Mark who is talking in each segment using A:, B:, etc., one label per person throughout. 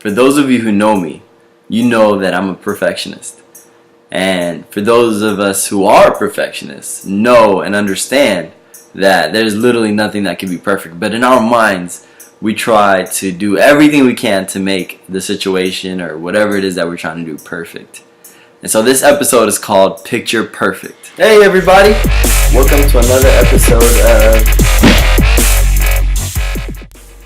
A: For those of you who know me, you know that I'm a perfectionist. And for those of us who are perfectionists, know and understand that there's literally nothing that can be perfect. But in our minds, we try to do everything we can to make the situation or whatever it is that we're trying to do perfect. And so this episode is called Picture Perfect. Hey everybody, welcome to another episode of...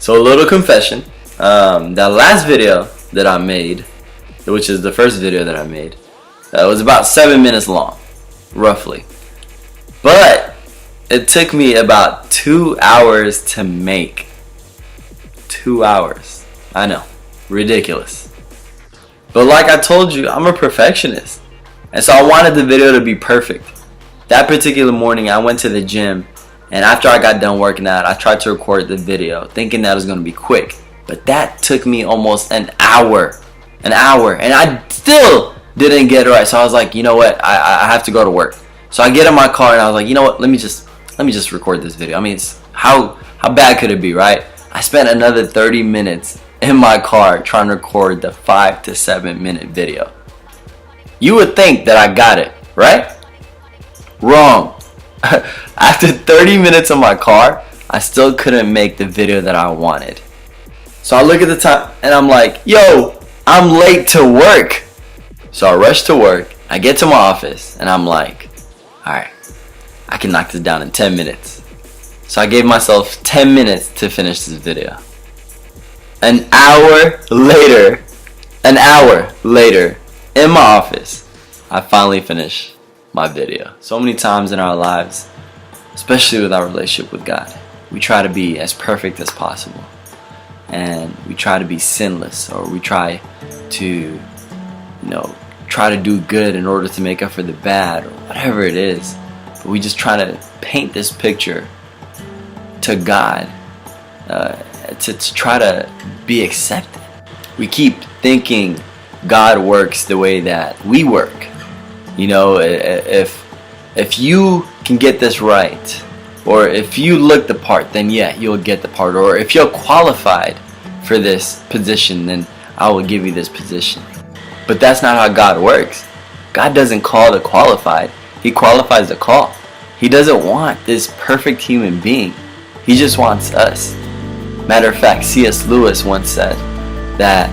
A: So a little confession, that last video that I made, which is the first video that I made, was about 7 minutes long, roughly. But it took me about 2 hours to make. 2 hours. I know. Ridiculous. But like I told you, I'm a perfectionist. And so I wanted the video to be perfect. That particular morning, I went to the gym. And after I got done working out, I tried to record the video, thinking that it was going to be quick. But that took me almost an hour. And I still didn't get it right. So I was like, you know what? I have to go to work. So I get in my car and I was like, you know what? Let me just record this video. I mean, how bad could it be, right? I spent another 30 minutes in my car trying to record the 5 to 7 minute video. You would think that I got it, right? Wrong. After 30 minutes in my car, I still couldn't make the video that I wanted. So I look at the time and I'm like, yo, I'm late to work. So I rush to work. I get to my office and I'm like, alright, I can knock this down in 10 minutes. So I gave myself 10 minutes to finish this video. An hour later, in my office, I finally finished my video. So many times in our lives, especially with our relationship with God, we try to be as perfect as possible. And we try to be sinless, or we try to, try to do good in order to make up for the bad, or whatever it is. But we just try to paint this picture to God, to try to be accepted. We keep thinking God works the way that we work. If you can get this right, or if you look the part, then yeah, you'll get the part. Or if you're qualified for this position, then I will give you this position. But that's not how God works. God doesn't call the qualified. He qualifies the call. He doesn't want this perfect human being. He just wants us. Matter of fact, C.S. Lewis once said that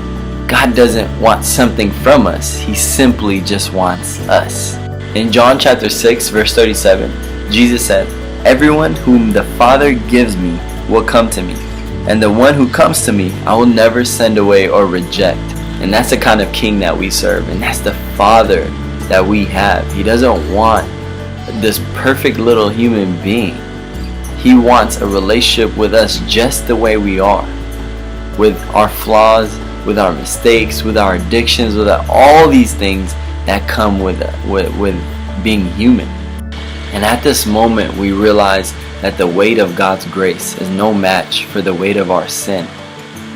A: God doesn't want something from us. He simply just wants us. In John chapter 6, verse 37, Jesus said, "Everyone whom the Father gives me will come to me, and the one who comes to me I will never send away or reject." And that's the kind of king that we serve, and that's the Father that we have. He doesn't want this perfect little human being. He wants a relationship with us just the way we are, with our flaws, with our mistakes, with our addictions, with all these things that come with being human. And at this moment, we realize that the weight of God's grace is no match for the weight of our sin.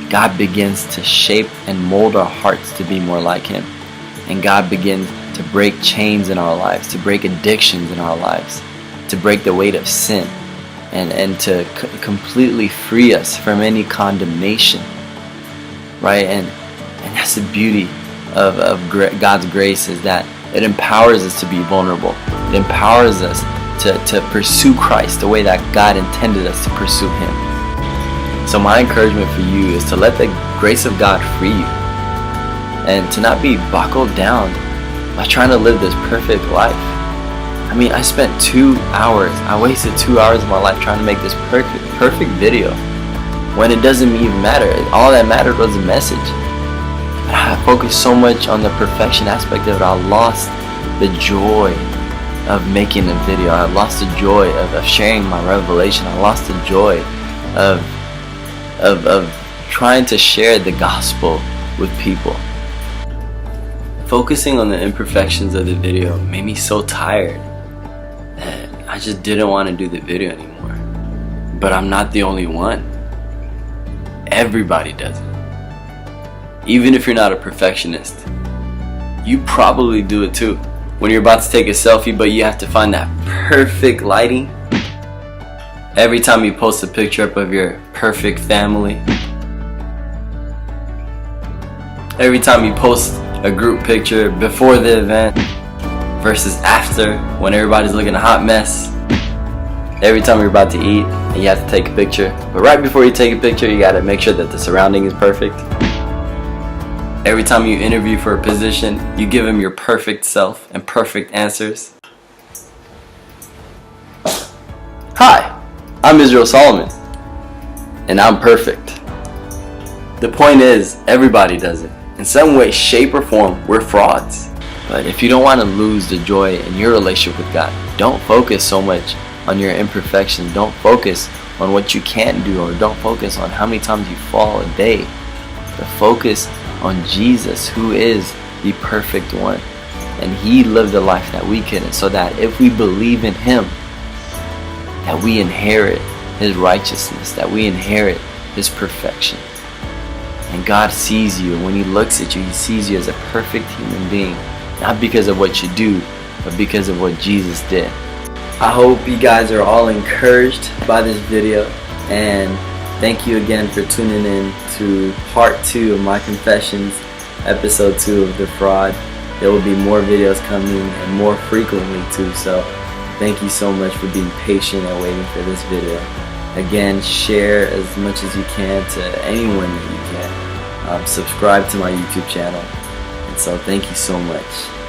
A: God begins to shape and mold our hearts to be more like Him. And God begins to break chains in our lives, to break addictions in our lives, to break the weight of sin, and to completely free us from any condemnation. Right? And that's the beauty of God's grace, is that it empowers us to be vulnerable. It empowers us to pursue Christ the way that God intended us to pursue Him. So my encouragement for you is to let the grace of God free you, and to not be buckled down by trying to live this perfect life. I mean, I spent 2 hours, I wasted 2 hours of my life trying to make this perfect video, when it doesn't even matter. All that mattered was the message. But I focused so much on the perfection aspect of it, I lost the joy of making a video. I lost the joy of sharing my revelation. I lost the joy of trying to share the gospel with people. Focusing on the imperfections of the video made me so tired that I just didn't want to do the video anymore. But I'm not the only one. Everybody does it. Even if you're not a perfectionist, you probably do it too. When you're about to take a selfie, but you have to find that perfect lighting. Every time you post a picture up of your perfect family, Every time you post a group picture before the event versus after, when everybody's looking a hot mess. Every time you're about to eat and you have to take a picture, but right before you take a picture you gotta make sure that the surrounding is perfect. Every time you interview for a position, you give them your perfect self and perfect answers. Hi, I'm Israel Solomon, and I'm perfect. The point is, everybody does it. In some way, shape, or form, we're frauds. But if you don't want to lose the joy in your relationship with God, don't focus so much on your imperfections. Don't focus on what you can't do, or don't focus on how many times you fall a day. But focus on Jesus, who is the perfect one. And He lived a life that we couldn't, so that if we believe in Him, that we inherit His righteousness, that we inherit His perfection. And God sees you, and when He looks at you, He sees you as a perfect human being. Not because of what you do, but because of what Jesus did. I hope you guys are all encouraged by this video, and thank you again for tuning in to part 2 of my confessions, episode 2 of The Fraud. There will be more videos coming, and more frequently too, so thank you so much for being patient and waiting for this video. Again, share as much as you can to anyone that you can. Subscribe to my YouTube channel. And so thank you so much.